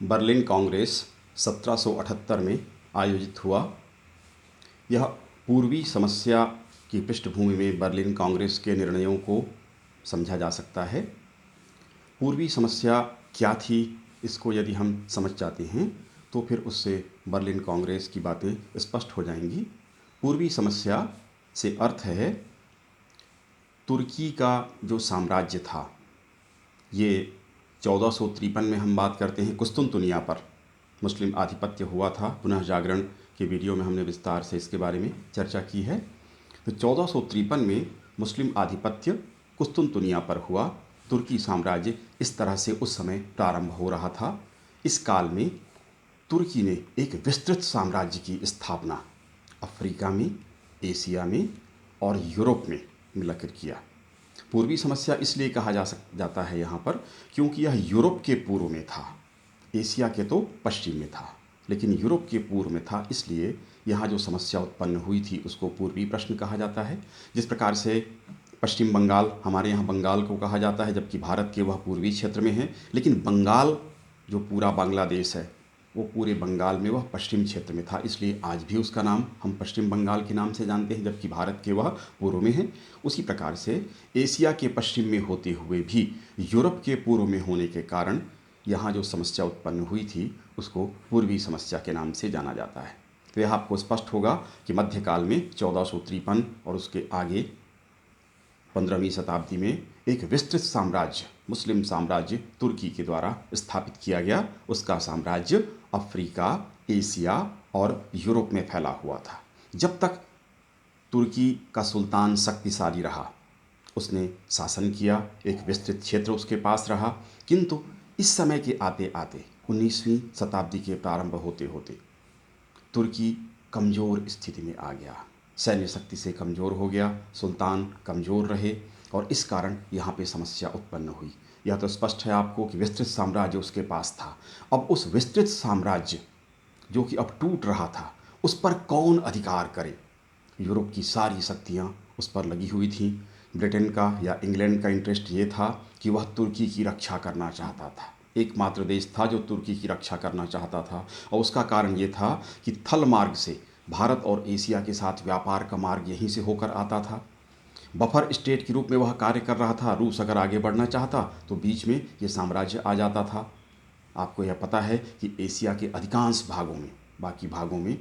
Berlin Congress 1778 में आयोजित हुआ। यह पूर्वी समस्या की पृष्ठभूमि में बर्लिन कांग्रेस के निर्णयों को समझा जा सकता है। पूर्वी समस्या क्या थी, इसको यदि हम समझ जाते हैं तो फिर उससे बर्लिन कांग्रेस की बातें स्पष्ट हो जाएंगी। पूर्वी समस्या से अर्थ है तुर्की का जो साम्राज्य था, ये 1453 में हम बात करते हैं, कुस्तुनतुनिया पर मुस्लिम आधिपत्य हुआ था। पुनः जागरण के वीडियो में हमने विस्तार से इसके बारे में चर्चा की है। तो 1453 में मुस्लिम आधिपत्य कुस्तुनतुनिया पर हुआ। तुर्की साम्राज्य इस तरह से उस समय प्रारंभ हो रहा था। इस काल में तुर्की ने एक विस्तृत साम्राज्य की स्थापना अफ्रीका में, एशिया में और यूरोप में मिलकर किया। पूर्वी समस्या इसलिए कहा जाता है यहाँ पर क्योंकि यह यूरोप के पूर्व में था। एशिया के तो पश्चिम में था, लेकिन यूरोप के पूर्व में था, इसलिए यहाँ जो समस्या उत्पन्न हुई थी उसको पूर्वी प्रश्न कहा जाता है। जिस प्रकार से पश्चिम बंगाल, हमारे यहाँ बंगाल को कहा जाता है, जबकि भारत के वह पूर्वी क्षेत्र में है, लेकिन बंगाल जो पूरा बांग्लादेश है वो पूरे बंगाल में वह पश्चिम क्षेत्र में था, इसलिए आज भी उसका नाम हम पश्चिम बंगाल के नाम से जानते हैं, जबकि भारत के वह पूर्व में है। उसी प्रकार से एशिया के पश्चिम में होते हुए भी यूरोप के पूर्व में होने के कारण यहाँ जो समस्या उत्पन्न हुई थी उसको पूर्वी समस्या के नाम से जाना जाता है। तो यह आपको स्पष्ट होगा कि मध्यकाल में 1453 और उसके आगे 15वीं शताब्दी में एक विस्तृत साम्राज्य, मुस्लिम साम्राज्य तुर्की के द्वारा स्थापित किया गया। उसका साम्राज्य अफ्रीका, एशिया और यूरोप में फैला हुआ था। जब तक तुर्की का सुल्तान शक्तिशाली रहा, उसने शासन किया, एक विस्तृत क्षेत्र उसके पास रहा, किंतु इस समय के आते आते 19वीं शताब्दी के प्रारंभ होते होते तुर्की कमज़ोर स्थिति में आ गया, सैन्य शक्ति से कमज़ोर हो गया, सुल्तान कमज़ोर रहे और इस कारण यहाँ पे समस्या उत्पन्न हुई। यह तो स्पष्ट है आपको कि विस्तृत साम्राज्य उसके पास था। अब उस विस्तृत साम्राज्य जो कि अब टूट रहा था, उस पर कौन अधिकार करे? यूरोप की सारी शक्तियाँ उस पर लगी हुई थीं। ब्रिटेन का या इंग्लैंड का इंटरेस्ट ये था कि वह तुर्की की रक्षा करना चाहता था। एकमात्र देश था जो तुर्की की रक्षा करना चाहता था, और उसका कारण ये था कि थल मार्ग से भारत और एशिया के साथ व्यापार का मार्ग यहीं से होकर आता था। बफर स्टेट के रूप में वह कार्य कर रहा था। रूस अगर आगे बढ़ना चाहता तो बीच में ये साम्राज्य आ जाता था। आपको यह पता है कि एशिया के अधिकांश भागों में, बाकी भागों में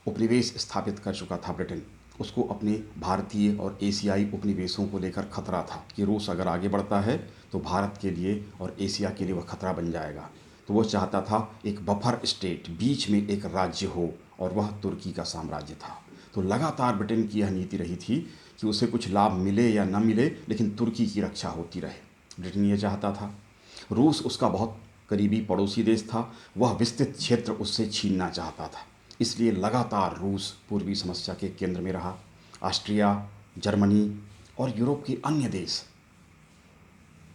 उपनिवेश स्थापित कर चुका था ब्रिटेन। उसको अपने भारतीय और एशियाई उपनिवेशों को लेकर खतरा था कि रूस अगर आगे बढ़ता है तो भारत के लिए और एशिया के लिए वह खतरा बन जाएगा। तो वह चाहता था एक बफर स्टेट, बीच में एक राज्य हो, और वह तुर्की का साम्राज्य था। तो लगातार ब्रिटेन की यह नीति रही थी कि उसे कुछ लाभ मिले या न मिले, लेकिन तुर्की की रक्षा होती रहे। ब्रिटेन ये चाहता था। रूस उसका बहुत करीबी पड़ोसी देश था, वह विस्तृत क्षेत्र उससे छीनना चाहता था, इसलिए लगातार रूस पूर्वी समस्या के केंद्र में रहा। ऑस्ट्रिया, जर्मनी और यूरोप के अन्य देश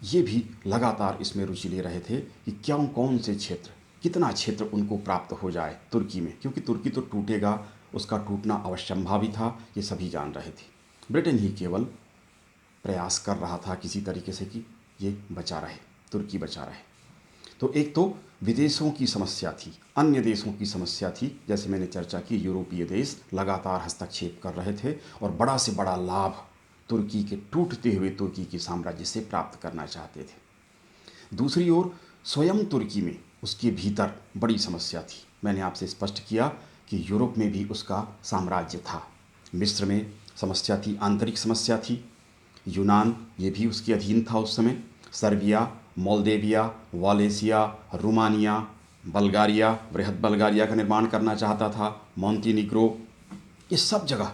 ये भी लगातार इसमें रुचि ले रहे थे कि क्यों, कौन से क्षेत्र, कितना क्षेत्र उनको प्राप्त हो जाए तुर्की में, क्योंकि तुर्की तो टूटेगा, उसका टूटना अवश्यंभावी था, ये सभी जान रहे थे। ब्रिटेन ही केवल प्रयास कर रहा था किसी तरीके से कि ये बचा रहे, तुर्की बचा रहे। तो एक तो विदेशों की समस्या थी, अन्य देशों की समस्या थी। जैसे मैंने चर्चा की, यूरोपीय देश लगातार हस्तक्षेप कर रहे थे और बड़ा से बड़ा लाभ तुर्की के टूटते हुए तुर्की के साम्राज्य से प्राप्त करना चाहते थे। दूसरी ओर स्वयं तुर्की में, उसके भीतर बड़ी समस्या थी। मैंने आपसे स्पष्ट किया कि यूरोप में भी उसका साम्राज्य था। मिस्र में समस्या थी, आंतरिक समस्या थी। यूनान ये भी उसके अधीन था उस समय। सर्बिया, मोल्देविया, वालेसिया, रोमानिया, बल्गारिया, बृहद बल्गारिया का निर्माण करना चाहता था। मॉन्टीनिग्रो, ये सब जगह,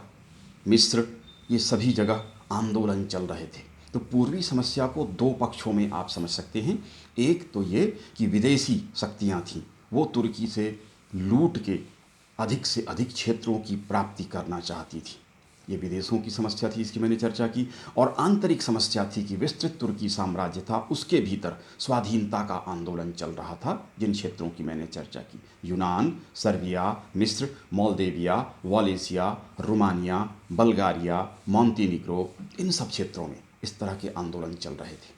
मिस्र, ये सभी जगह आंदोलन चल रहे थे। तो पूर्वी समस्या को दो पक्षों में आप समझ सकते हैं। एक तो ये कि विदेशी शक्तियां थीं, वो तुर्की से लूट के अधिक से अधिक क्षेत्रों की प्राप्ति करना चाहती थी। ये विदेशों की समस्या थी, इसकी मैंने चर्चा की। और आंतरिक समस्या थी कि विस्तृत तुर्की साम्राज्य था, उसके भीतर स्वाधीनता का आंदोलन चल रहा था। जिन क्षेत्रों की मैंने चर्चा की, यूनान, सर्बिया, मिस्र, मोल्देविया, वालेसिया, रोमानिया, बल्गारिया, मॉन्टीनिग्रो, इन सब क्षेत्रों में इस तरह के आंदोलन चल रहे थे।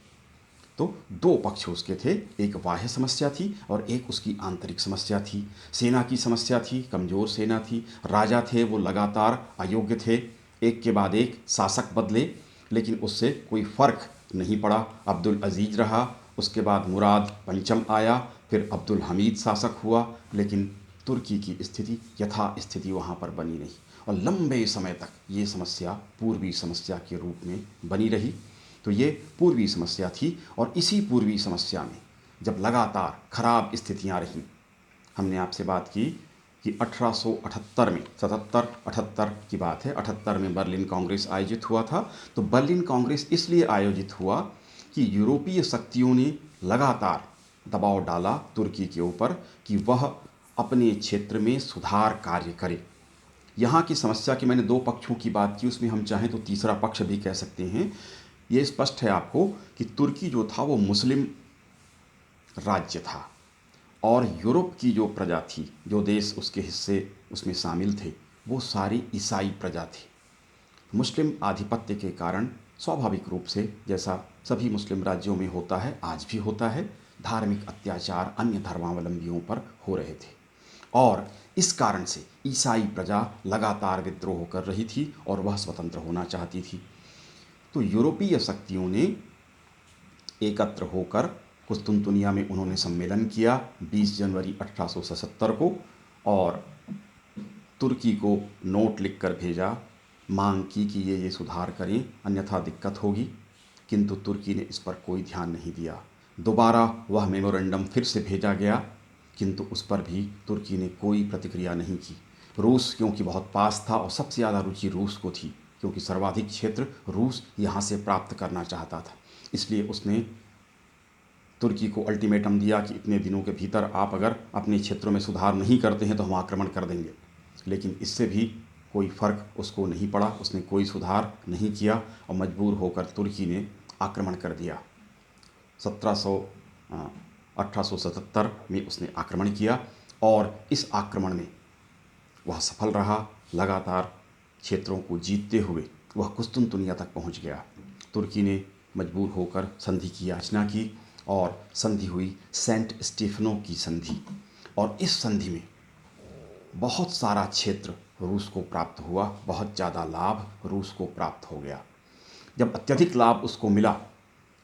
तो दो पक्ष उसके थे, एक बाह्य समस्या थी और एक उसकी आंतरिक समस्या थी। सेना की समस्या थी, कमज़ोर सेना थी, राजा थे वो लगातार अयोग्य थे, एक के बाद एक शासक बदले लेकिन उससे कोई फ़र्क नहीं पड़ा। अब्दुल अजीज़ रहा, उसके बाद मुराद पंचम आया, फिर अब्दुल हमीद शासक हुआ, लेकिन तुर्की की स्थिति यथा स्थिति वहाँ पर बनी रही और लंबे समय तक ये समस्या पूर्वी समस्या के रूप में बनी रही। तो ये पूर्वी समस्या थी और इसी पूर्वी समस्या में जब लगातार खराब स्थितियाँ रहीं, हमने आपसे बात की कि 1878 में 77-78 की बात है, 78 में बर्लिन कांग्रेस आयोजित हुआ था। तो बर्लिन कांग्रेस इसलिए आयोजित हुआ कि यूरोपीय शक्तियों ने लगातार दबाव डाला तुर्की के ऊपर कि वह अपने क्षेत्र में सुधार कार्य करे। यहाँ की समस्या की मैंने दो पक्षों की बात की, उसमें हम चाहें तो तीसरा पक्ष भी कह सकते हैं। ये स्पष्ट है आपको कि तुर्की जो था वो मुस्लिम राज्य था और यूरोप की जो प्रजा थी, जो देश उसके हिस्से उसमें शामिल थे, वो सारी ईसाई प्रजा थी। मुस्लिम आधिपत्य के कारण स्वाभाविक रूप से, जैसा सभी मुस्लिम राज्यों में होता है, आज भी होता है, धार्मिक अत्याचार अन्य धर्मावलंबियों पर हो रहे थे और इस कारण से ईसाई प्रजा लगातार विद्रोह कर रही थी और वह स्वतंत्र होना चाहती थी। तो यूरोपीय शक्तियों ने एकत्र होकर कुस्तुनतुनिया में उन्होंने सम्मेलन किया 20 जनवरी 1877 को और तुर्की को नोट लिखकर भेजा, मांग की कि ये सुधार करें अन्यथा दिक्कत होगी, किंतु तुर्की ने इस पर कोई ध्यान नहीं दिया। दोबारा वह मेमोरेंडम फिर से भेजा गया, किंतु उस पर भी तुर्की ने कोई प्रतिक्रिया नहीं की। रूस क्योंकि बहुत पास था और सबसे ज़्यादा रुचि रूस को थी, क्योंकि सर्वाधिक क्षेत्र रूस यहाँ से प्राप्त करना चाहता था, इसलिए उसने तुर्की को अल्टीमेटम दिया कि इतने दिनों के भीतर आप अगर अपने क्षेत्रों में सुधार नहीं करते हैं तो हम आक्रमण कर देंगे। लेकिन इससे भी कोई फ़र्क उसको नहीं पड़ा, उसने कोई सुधार नहीं किया और मजबूर होकर तुर्की ने आक्रमण कर दिया। 1877 में उसने आक्रमण किया और इस आक्रमण में वह सफल रहा। लगातार क्षेत्रों को जीतते हुए वह कुस्तुनतुनिया तक पहुंच गया। तुर्की ने मजबूर होकर संधि की याचना की और संधि हुई सेंट स्टीफनो की संधि, और इस संधि में बहुत सारा क्षेत्र रूस को प्राप्त हुआ, बहुत ज़्यादा लाभ रूस को प्राप्त हो गया। जब अत्यधिक लाभ उसको मिला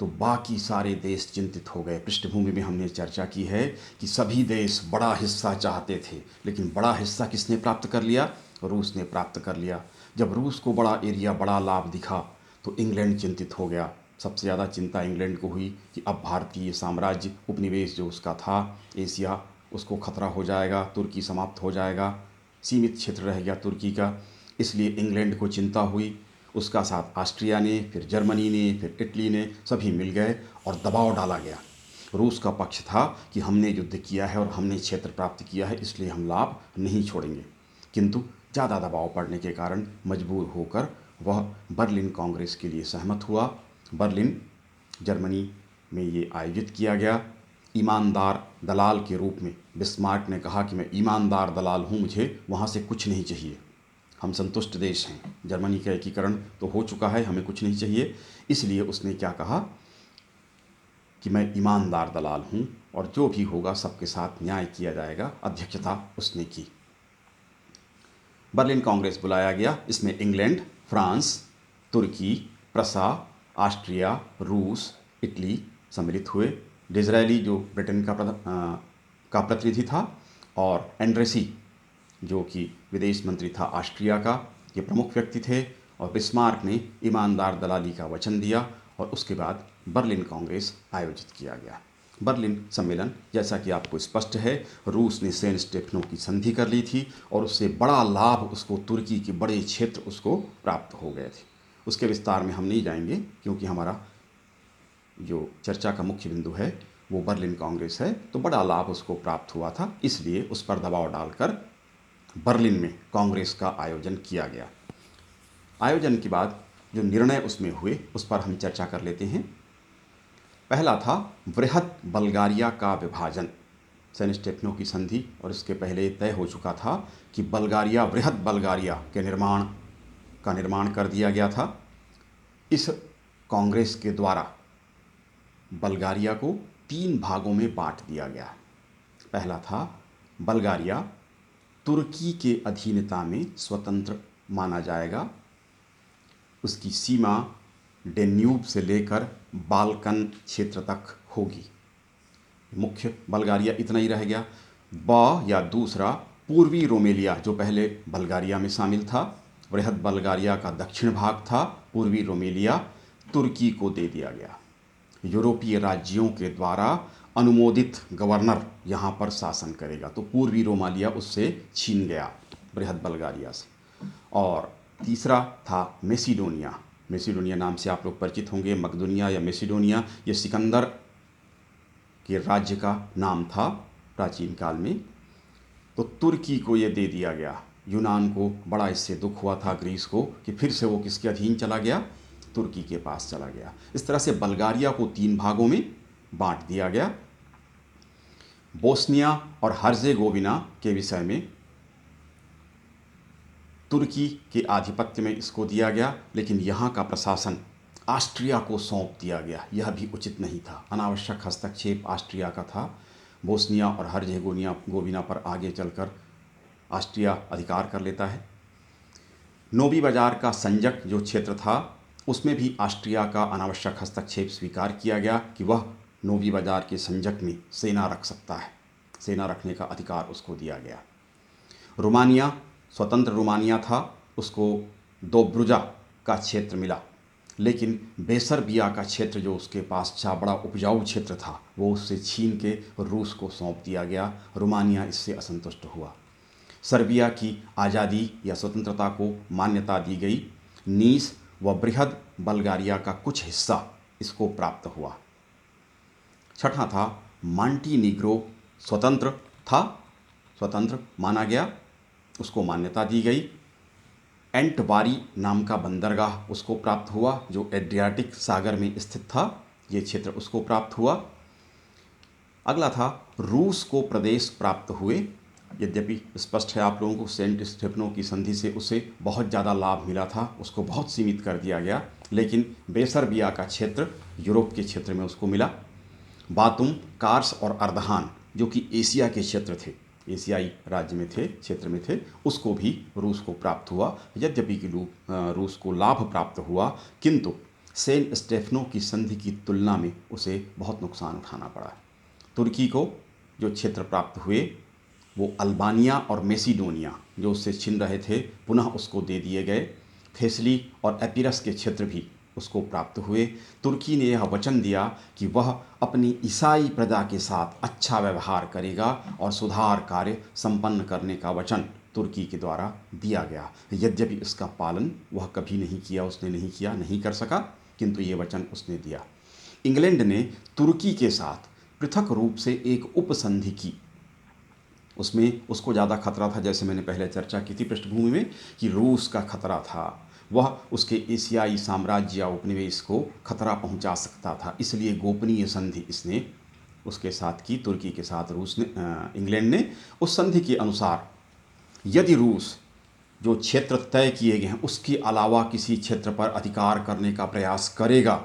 तो बाकी सारे देश चिंतित हो गए। पृष्ठभूमि में हमने चर्चा की है कि सभी देश बड़ा हिस्सा चाहते थे, लेकिन बड़ा हिस्सा किसने प्राप्त कर लिया? रूस ने प्राप्त कर लिया। जब रूस को बड़ा एरिया, बड़ा लाभ दिखा तो इंग्लैंड चिंतित हो गया। सबसे ज़्यादा चिंता इंग्लैंड को हुई कि अब भारतीय साम्राज्य उपनिवेश जो उसका था एशिया, उसको खतरा हो जाएगा, तुर्की समाप्त हो जाएगा, सीमित क्षेत्र रह गया तुर्की का। इसलिए इंग्लैंड को चिंता हुई। उसका साथ ऑस्ट्रिया ने, फिर जर्मनी ने, फिर इटली ने, सभी मिल गए और दबाव डाला गया। रूस का पक्ष था कि हमने युद्ध किया है और हमने क्षेत्र प्राप्त किया है, इसलिए हम लाभ नहीं छोड़ेंगे, किंतु ज़्यादा दबाव पड़ने के कारण मजबूर होकर वह बर्लिन कांग्रेस के लिए सहमत हुआ। बर्लिन जर्मनी में ये आयोजित किया गया। ईमानदार दलाल के रूप में बिस्मार्क ने कहा कि मैं ईमानदार दलाल हूँ, मुझे वहाँ से कुछ नहीं चाहिए, हम संतुष्ट देश हैं, जर्मनी का एकीकरण तो हो चुका है, हमें कुछ नहीं चाहिए। इसलिए उसने क्या कहा कि मैं ईमानदार दलाल हूँ और जो भी होगा सबके साथ न्याय किया जाएगा। अध्यक्षता उसने की। बर्लिन कांग्रेस बुलाया गया। इसमें इंग्लैंड, फ्रांस, तुर्की, प्रसा, ऑस्ट्रिया, रूस, इटली सम्मिलित हुए। डिज़रायली जो ब्रिटेन का प्रतिनिधि था और एंड्रेसी जो कि विदेश मंत्री था ऑस्ट्रिया का, ये प्रमुख व्यक्ति थे। और बिस्मार्क ने ईमानदार दलाली का वचन दिया और उसके बाद बर्लिन कांग्रेस आयोजित किया गया। बर्लिन सम्मेलन, जैसा कि आपको स्पष्ट है, रूस ने सेंट स्टेफनो की संधि कर ली थी और उससे बड़ा लाभ उसको, तुर्की के बड़े क्षेत्र उसको प्राप्त हो गए थे। उसके विस्तार में हम नहीं जाएंगे क्योंकि हमारा जो चर्चा का मुख्य बिंदु है वो बर्लिन कांग्रेस है। तो बड़ा लाभ उसको प्राप्त हुआ था, इसलिए उस पर दबाव डालकर बर्लिन में कांग्रेस का आयोजन किया गया। आयोजन के बाद जो निर्णय उसमें हुए उस पर हम चर्चा कर लेते हैं। पहला था वृहत बल्गारिया का विभाजन। सेंट स्टेफनो की संधि और इसके पहले तय हो चुका था कि बल्गारिया, वृहत बल्गारिया के निर्माण कर दिया गया था। इस कांग्रेस के द्वारा बल्गारिया को 3 भागों में बांट दिया गया। पहला था बल्गारिया तुर्की के अधीनता में स्वतंत्र माना जाएगा। उसकी सीमा डेन्यूब से लेकर बाल्कन क्षेत्र तक होगी। मुख्य बल्गारिया इतना ही रह गया। या दूसरा पूर्वी रोमेलिया जो पहले बल्गारिया में शामिल था, बृहद बल्गारिया का दक्षिण भाग था, पूर्वी रोमेलिया तुर्की को दे दिया गया। यूरोपीय राज्यों के द्वारा अनुमोदित गवर्नर यहाँ पर शासन करेगा, तो पूर्वी रोमालिया उससे छीन गया बृहद बल्गारिया से। और तीसरा था मेसिडोनिया। मेसिडोनिया नाम से आप लोग परिचित होंगे। मकदूनिया या मेसिडोनिया ये सिकंदर के राज्य का नाम था प्राचीन काल में। तो तुर्की को ये दे दिया गया। यूनान को बड़ा इससे दुख हुआ था, ग्रीस को, कि फिर से वो किसके अधीन चला गया, तुर्की के पास चला गया। इस तरह से बल्गारिया को 3 भागों में बांट दिया गया। बोस्निया और हर्जेगोविना के विषय में तुर्की के आधिपत्य में इसको दिया गया, लेकिन यहाँ का प्रशासन ऑस्ट्रिया को सौंप दिया गया। यह भी उचित नहीं था। अनावश्यक हस्तक्षेप ऑस्ट्रिया का था। बोस्निया और हर्जेगोविना पर आगे चलकर ऑस्ट्रिया अधिकार कर लेता है। नोबी बाजार का संजक जो क्षेत्र था उसमें भी ऑस्ट्रिया का अनावश्यक हस्तक्षेप स्वीकार किया गया कि वह नोबी बाजार के संजक में सेना रख सकता है। सेना रखने का अधिकार उसको दिया गया। रोमानिया स्वतंत्र रोमानिया था, उसको दोब्रुजा का क्षेत्र मिला, लेकिन बेसरबिया का क्षेत्र जो उसके पास था, बड़ा उपजाऊ क्षेत्र था, वो उससे छीन के रूस को सौंप दिया गया। रोमानिया इससे असंतुष्ट हुआ। सर्बिया की आज़ादी या स्वतंत्रता को मान्यता दी गई। नीस व बृहद बल्गारिया का कुछ हिस्सा इसको प्राप्त हुआ। छठा था मॉन्टीनीग्रो। स्वतंत्र था, स्वतंत्र माना गया, उसको मान्यता दी गई। एंटबारी नाम का बंदरगाह उसको प्राप्त हुआ जो एड्रियाटिक सागर में स्थित था। ये क्षेत्र उसको प्राप्त हुआ। अगला था रूस को प्रदेश प्राप्त हुए। यद्यपि स्पष्ट है आप लोगों को, सेंट स्टेफनो की संधि से उसे बहुत ज़्यादा लाभ मिला था, उसको बहुत सीमित कर दिया गया, लेकिन बेसरबिया का क्षेत्र यूरोप के क्षेत्र में उसको मिला। बातुम, कार्स और अर्दहान जो कि एशिया के क्षेत्र थे, एशियाई राज्य में थे, क्षेत्र में थे, उसको भी रूस को प्राप्त हुआ। यद्यपि कि रूस को लाभ प्राप्त हुआ, किंतु सेंट स्टेफनो की संधि की तुलना में उसे बहुत नुकसान उठाना पड़ा। तुर्की को जो क्षेत्र प्राप्त हुए वो अल्बानिया और मेसिडोनिया जो उससे छिन रहे थे पुनः उसको दे दिए गए। थेसली और एपिरस के क्षेत्र भी उसको प्राप्त हुए। तुर्की ने यह वचन दिया कि वह अपनी ईसाई प्रजा के साथ अच्छा व्यवहार करेगा और सुधार कार्य संपन्न करने का वचन तुर्की के द्वारा दिया गया। यद्यपि इसका पालन वह कभी नहीं किया, उसने नहीं किया, नहीं कर सका, किंतु ये वचन उसने दिया। इंग्लैंड ने तुर्की के साथ पृथक रूप से एक उपसंधि की। उसमें उसको ज़्यादा खतरा था, जैसे मैंने पहले चर्चा की थी पृष्ठभूमि में, कि रूस का खतरा था, वह उसके एशियाई साम्राज्य या उपनिवेश को खतरा पहुंचा सकता था। इसलिए गोपनीय संधि इसने उसके साथ की, तुर्की के साथ इंग्लैंड ने। उस संधि के अनुसार यदि रूस जो क्षेत्र तय किए गए हैं उसके अलावा किसी क्षेत्र पर अधिकार करने का प्रयास करेगा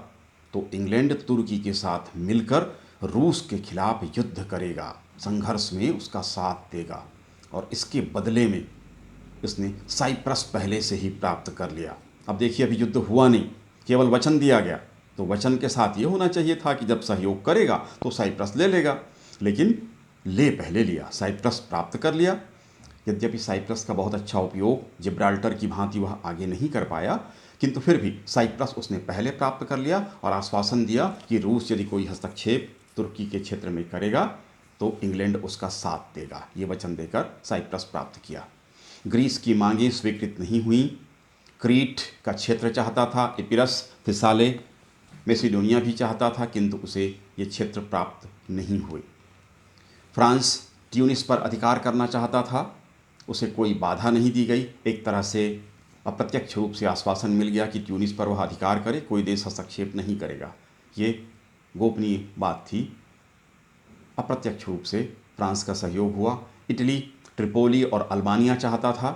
तो इंग्लैंड तुर्की के साथ मिलकर रूस के खिलाफ युद्ध करेगा, संघर्ष में उसका साथ देगा। और इसके बदले में इसने साइप्रस पहले से ही प्राप्त कर लिया। अब देखिए, अभी युद्ध हुआ नहीं, केवल वचन दिया गया, तो वचन के साथ ये होना चाहिए था कि जब सहयोग करेगा तो साइप्रस ले लेगा, लेकिन ले पहले लिया, साइप्रस प्राप्त कर लिया। यद्यपि साइप्रस का बहुत अच्छा उपयोग जिब्राल्टर की भांति वह आगे नहीं कर पाया, किंतु फिर भी साइप्रस उसने पहले प्राप्त कर लिया और आश्वासन दिया कि रूस यदि कोई हस्तक्षेप तुर्की के क्षेत्र में करेगा तो इंग्लैंड उसका साथ देगा। ये वचन देकर साइप्रस प्राप्त किया। ग्रीस की मांगें स्वीकृत नहीं हुई। क्रीट का क्षेत्र चाहता था, एपिरस, थिसाले, मेसिडोनिया भी चाहता था, किंतु उसे ये क्षेत्र प्राप्त नहीं हुए। फ्रांस ट्यूनिस पर अधिकार करना चाहता था, उसे कोई बाधा नहीं दी गई। एक तरह से अप्रत्यक्ष रूप से आश्वासन मिल गया कि ट्यूनिस पर वह अधिकार करे, कोई देश हस्तक्षेप नहीं करेगा। ये गोपनीय बात थी। अप्रत्यक्ष रूप से फ्रांस का सहयोग हुआ। इटली ट्रिपोली और अल्बानिया चाहता था,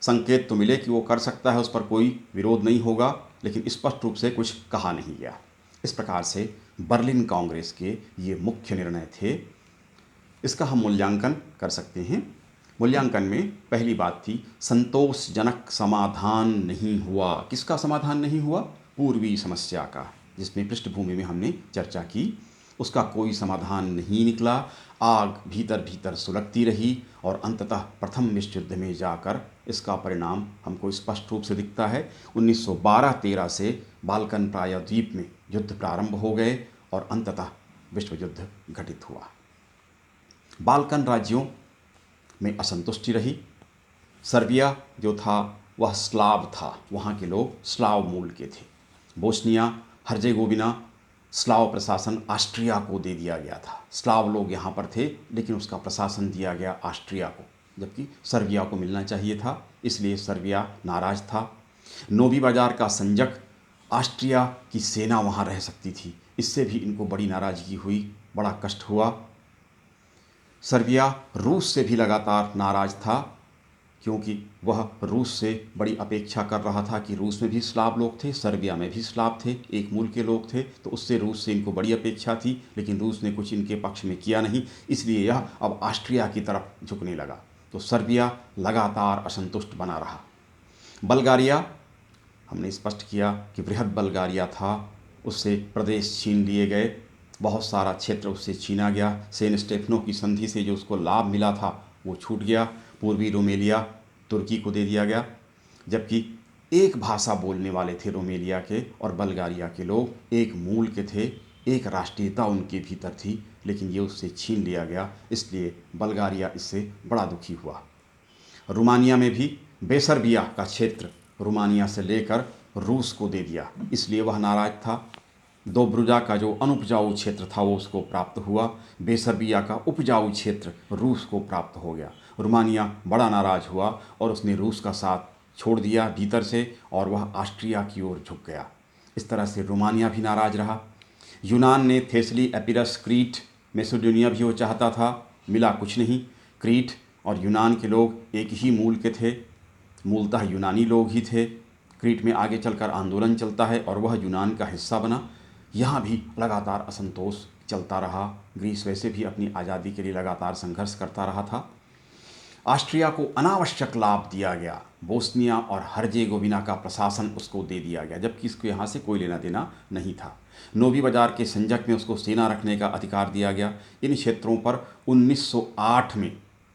संकेत तो मिले कि वो कर सकता है, उस पर कोई विरोध नहीं होगा, लेकिन स्पष्ट रूप से कुछ कहा नहीं गया। इस प्रकार से बर्लिन कांग्रेस के ये मुख्य निर्णय थे। इसका हम मूल्यांकन कर सकते हैं। मूल्यांकन में पहली बात थी संतोषजनक समाधान नहीं हुआ। किसका समाधान नहीं हुआ? पूर्वी समस्या का, जिसमें पृष्ठभूमि में हमने चर्चा की, उसका कोई समाधान नहीं निकला। आग भीतर भीतर सुलगती रही और अंततः प्रथम विश्व युद्ध में जाकर इसका परिणाम हमको स्पष्ट रूप से दिखता है। 1912-13 से बाल्कन प्रायद्वीप में युद्ध प्रारंभ हो गए और अंततः विश्व युद्ध घटित हुआ। बाल्कन राज्यों में असंतुष्टि रही। सर्बिया जो था वह स्लाव था, वहाँ के लोग स्लाव मूल के थे। बोस्निया हर्जेगोविना स्लाव प्रशासन ऑस्ट्रिया को दे दिया गया था। स्लाव लोग यहाँ पर थे लेकिन उसका प्रशासन दिया गया ऑस्ट्रिया को, जबकि सर्बिया को मिलना चाहिए था, इसलिए सर्बिया नाराज था। नोवी बाजार का संजक ऑस्ट्रिया की सेना वहाँ रह सकती थी, इससे भी इनको बड़ी नाराज़गी हुई, बड़ा कष्ट हुआ। सर्बिया रूस से भी लगातार नाराज था, क्योंकि वह रूस से बड़ी अपेक्षा कर रहा था कि रूस में भी स्लाव लोग थे, सर्बिया में भी स्लाव थे, एक मूल के लोग थे, तो उससे रूस से इनको बड़ी अपेक्षा थी, लेकिन रूस ने कुछ इनके पक्ष में किया नहीं, इसलिए यह अब ऑस्ट्रिया की तरफ झुकने लगा। तो सर्बिया लगातार असंतुष्ट बना रहा। बल्गारिया, हमने स्पष्ट किया कि बृहद बल्गारिया था, उससे प्रदेश छीन लिए गए, बहुत सारा क्षेत्र उससे छीना गया। सेन स्टेफनो की संधि से जो उसको लाभ मिला था वो छूट गया। पूर्वी रोमेलिया तुर्की को दे दिया गया, जबकि एक भाषा बोलने वाले थे रोमेलिया के और बल्गारिया के लोग, एक मूल के थे, एक राष्ट्रीयता उनके भीतर थी, लेकिन ये उससे छीन लिया गया, इसलिए बल्गारिया इससे बड़ा दुखी हुआ। रोमानिया में भी बेसर्बिया का क्षेत्र रोमानिया से लेकर रूस को दे दिया, इसलिए वह नाराज था। दोब्रुजा का जो अनुपजाऊ क्षेत्र था वो उसको प्राप्त हुआ। बेसर्बिया का उपजाऊ क्षेत्र रूस को प्राप्त हो गया। रोमानिया बड़ा नाराज हुआ और उसने रूस का साथ छोड़ दिया भीतर से और वह ऑस्ट्रिया की ओर झुक गया। इस तरह से रोमानिया भी नाराज रहा। यूनान ने थेसली, एपिरस, क्रीट, मैसेडोनिया भी वो चाहता था, मिला कुछ नहीं। क्रीट और यूनान के लोग एक ही मूल के थे, मूलतः यूनानी लोग ही थे। क्रीट में आगे चलकर आंदोलन चलता है और वह यूनान का हिस्सा बना। यहाँ भी लगातार असंतोष चलता रहा। ग्रीस वैसे भी अपनी आज़ादी के लिए लगातार संघर्ष करता रहा था। ऑस्ट्रिया को अनावश्यक लाभ दिया गया। बोस्निया और हर्जेगोविना का प्रशासन उसको दे दिया गया, जबकि इसको यहाँ से कोई लेना देना नहीं था। नोवी बाजार के संजक में उसको सेना रखने का अधिकार दिया गया। इन क्षेत्रों पर 1908 में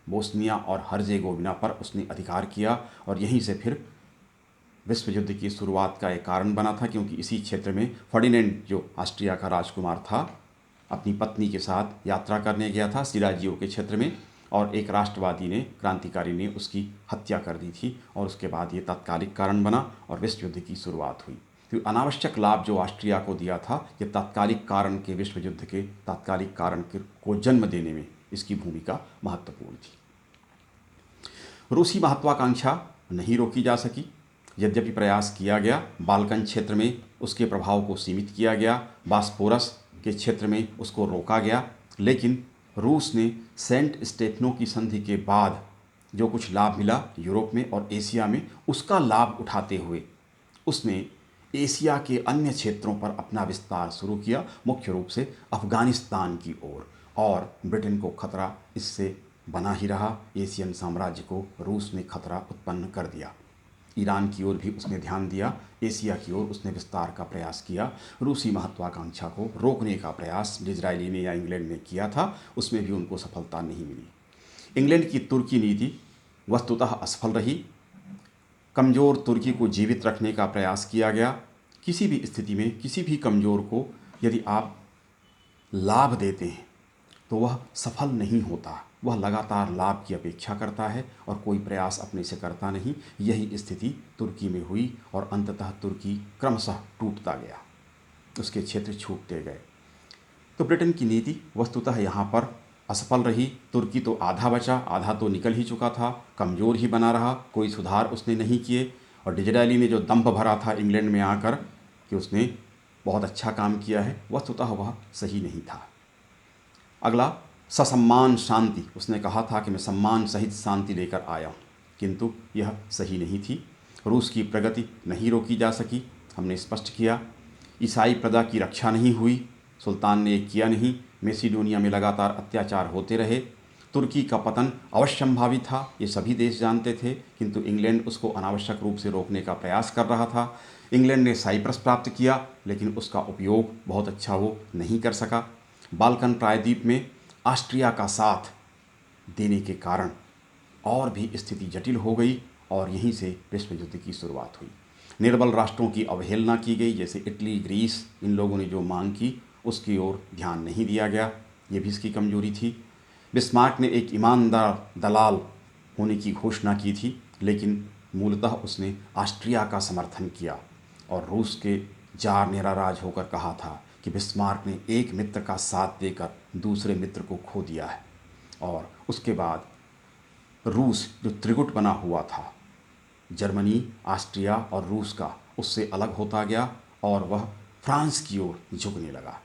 बोस्निया और हर्जेगोविना पर उसने अधिकार किया और यहीं से फिर विश्व युद्ध की शुरुआत का एक कारण बना था, क्योंकि इसी क्षेत्र में फर्डिनेंड जो ऑस्ट्रिया का राजकुमार था अपनी पत्नी के साथ यात्रा करने गया था सिराजियो के क्षेत्र में, और एक राष्ट्रवादी ने, क्रांतिकारी ने उसकी हत्या कर दी थी और उसके बाद ये तात्कालिक कारण बना और विश्व युद्ध की शुरुआत हुई। तो अनावश्यक लाभ जो ऑस्ट्रिया को दिया था, ये तात्कालिक कारण के, विश्व युद्ध के तात्कालिक कारण को जन्म देने में इसकी भूमिका महत्वपूर्ण थी। रूसी महत्वाकांक्षा नहीं रोकी जा सकी, यद्यपि प्रयास किया गया। बाल्कन क्षेत्र में उसके प्रभाव को सीमित किया गया, बास्पोरस के क्षेत्र में उसको रोका गया, लेकिन रूस ने सेंट स्टेफनो की संधि के बाद जो कुछ लाभ मिला यूरोप में और एशिया में, उसका लाभ उठाते हुए उसने एशिया के अन्य क्षेत्रों पर अपना विस्तार शुरू किया, मुख्य रूप से अफ़गानिस्तान की ओर, और ब्रिटेन को खतरा इससे बना ही रहा। एशियन साम्राज्य को रूस ने खतरा उत्पन्न कर दिया। ईरान की ओर भी उसने ध्यान दिया, एशिया की ओर उसने विस्तार का प्रयास किया। रूसी महत्वाकांक्षा को रोकने का प्रयास डिज़रायली ने या इंग्लैंड ने किया था, उसमें भी उनको सफलता नहीं मिली। इंग्लैंड की तुर्की नीति वस्तुतः असफल रही। कमज़ोर तुर्की को जीवित रखने का प्रयास किया गया। किसी भी स्थिति में किसी भी कमज़ोर को यदि आप लाभ देते हैं तो वह सफल नहीं होता, वह लगातार लाभ की अपेक्षा करता है और कोई प्रयास अपने से करता नहीं। यही स्थिति तुर्की में हुई और अंततः तुर्की क्रमशः टूटता गया, उसके क्षेत्र छूटते गए। तो ब्रिटेन की नीति वस्तुतः यहाँ पर असफल रही। तुर्की तो आधा बचा, आधा तो निकल ही चुका था, कमज़ोर ही बना रहा, कोई सुधार उसने नहीं किए। और डिज़रायली ने जो दंभ भरा था इंग्लैंड में आकर कि उसने बहुत अच्छा काम किया है, वस्तुतः वह सही नहीं था। अगला, ससम्मान शांति, उसने कहा था कि मैं सम्मान सहित शांति लेकर आया हूँ, किंतु यह सही नहीं थी। रूस की प्रगति नहीं रोकी जा सकी, हमने स्पष्ट किया। ईसाई प्रजा की रक्षा नहीं हुई, सुल्तान ने ये किया नहीं। मैसिडोनिया में लगातार अत्याचार होते रहे। तुर्की का पतन अवश्यंभावी था, ये सभी देश जानते थे, किंतु इंग्लैंड उसको अनावश्यक रूप से रोकने का प्रयास कर रहा था। इंग्लैंड ने साइप्रस प्राप्त किया, लेकिन उसका उपयोग बहुत अच्छा वो नहीं कर सका। बाल्कन प्रायद्वीप में ऑस्ट्रिया का साथ देने के कारण और भी स्थिति जटिल हो गई और यहीं से विश्व युद्ध की शुरुआत हुई। निर्बल राष्ट्रों की अवहेलना की गई, जैसे इटली, ग्रीस, इन लोगों ने जो मांग की उसकी ओर ध्यान नहीं दिया गया, ये भी इसकी कमजोरी थी। बिस्मार्क ने एक ईमानदार दलाल होने की घोषणा की थी, लेकिन मूलतः उसने ऑस्ट्रिया का समर्थन किया और रूस के जार ने नाराज होकर कहा था कि बिस्मार्क ने एक मित्र का साथ देकर दूसरे मित्र को खो दिया है। और उसके बाद रूस जो त्रिगुट बना हुआ था, जर्मनी, ऑस्ट्रिया और रूस का, उससे अलग होता गया और वह फ्रांस की ओर झुकने लगा।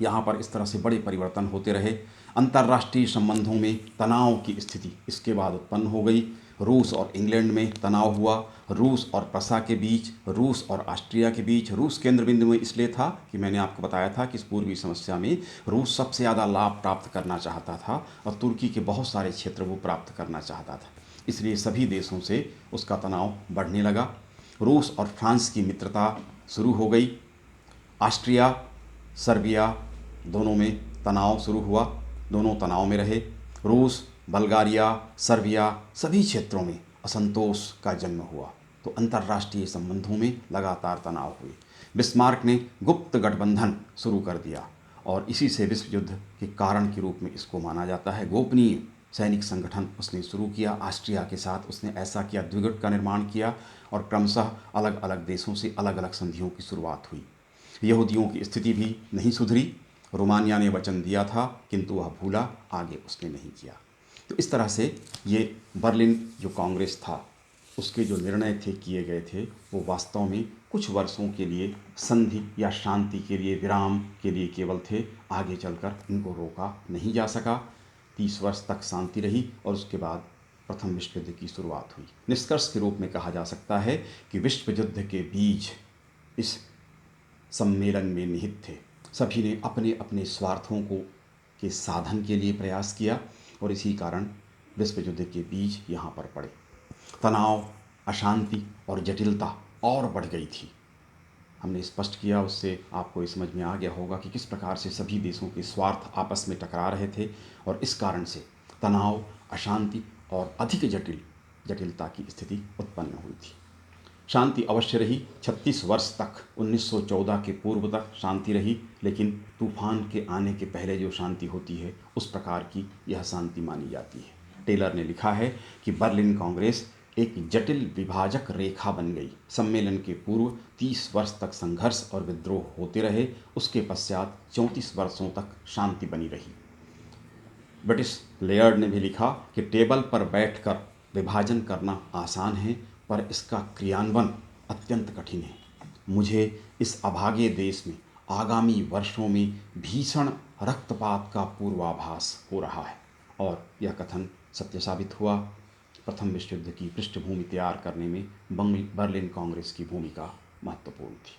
यहाँ पर इस तरह से बड़े परिवर्तन होते रहे। अंतर्राष्ट्रीय संबंधों में तनाव की स्थिति इसके बाद उत्पन्न हो गई। रूस और इंग्लैंड में तनाव हुआ, रूस और प्रसा के बीच, रूस और ऑस्ट्रिया के बीच। रूस केंद्र बिंदु में इसलिए था कि मैंने आपको बताया था कि इस पूर्वी समस्या में रूस सबसे ज़्यादा लाभ प्राप्त करना चाहता था और तुर्की के बहुत सारे क्षेत्र वो प्राप्त करना चाहता था, इसलिए सभी देशों से उसका तनाव बढ़ने लगा। रूस और फ्रांस की मित्रता शुरू हो गई। ऑस्ट्रिया, सर्बिया दोनों में तनाव शुरू हुआ, दोनों तनाव में रहे। रूस, बल्गारिया, सर्बिया सभी क्षेत्रों में असंतोष का जन्म हुआ, तो अंतर्राष्ट्रीय संबंधों में लगातार तनाव हुए। बिस्मार्क ने गुप्त गठबंधन शुरू कर दिया और इसी से विश्व युद्ध के कारण के रूप में इसको माना जाता है। गोपनीय सैनिक संगठन उसने शुरू किया ऑस्ट्रिया के साथ, उसने ऐसा किया, द्विगुट का निर्माण किया और क्रमशः अलग अलग देशों से अलग अलग संधियों की शुरुआत हुई। यहूदियों की स्थिति भी नहीं सुधरी। रोमानिया ने वचन दिया था किंतु वह भूला, आगे उसने नहीं किया। तो इस तरह से ये बर्लिन जो कांग्रेस था उसके जो निर्णय थे किए गए थे वो वास्तव में कुछ वर्षों के लिए संधि या शांति के लिए, विराम के लिए केवल थे। आगे चलकर इनको रोका नहीं जा सका। 30 वर्ष तक शांति रही और उसके बाद प्रथम विश्व युद्ध की शुरुआत हुई। निष्कर्ष के रूप में कहा जा सकता है कि विश्व युद्ध के बीज इस सम्मेलन में निहित थे। सभी ने अपने अपने स्वार्थों को के साधन के लिए प्रयास किया और इसी कारण विश्व युद्ध के बीज यहाँ पर पड़े। तनाव, अशांति और जटिलता और बढ़ गई थी। हमने स्पष्ट किया, उससे आपको ये समझ में आ गया होगा कि किस प्रकार से सभी देशों के स्वार्थ आपस में टकरा रहे थे और इस कारण से तनाव, अशांति और अधिक जटिलता की स्थिति उत्पन्न हुई थी। शांति अवश्य रही, 36 वर्ष तक, 1914 के पूर्व तक शांति रही, लेकिन तूफान के आने के पहले जो शांति होती है उस प्रकार की यह शांति मानी जाती है। टेलर ने लिखा है कि बर्लिन कांग्रेस एक जटिल विभाजक रेखा बन गई। सम्मेलन के पूर्व 30 वर्ष तक संघर्ष और विद्रोह होते रहे, उसके पश्चात 34 वर्षों तक शांति बनी रही। ब्रिटिश लेयर्ड ने भी लिखा कि टेबल पर बैठकर विभाजन करना आसान है, पर इसका क्रियान्वयन अत्यंत कठिन है। मुझे इस अभागे देश में आगामी वर्षों में भीषण रक्तपात का पूर्वाभास हो रहा है। और यह कथन सत्य साबित हुआ। प्रथम विश्व युद्ध की पृष्ठभूमि तैयार करने में बर्लिन कांग्रेस की भूमिका महत्वपूर्ण थी।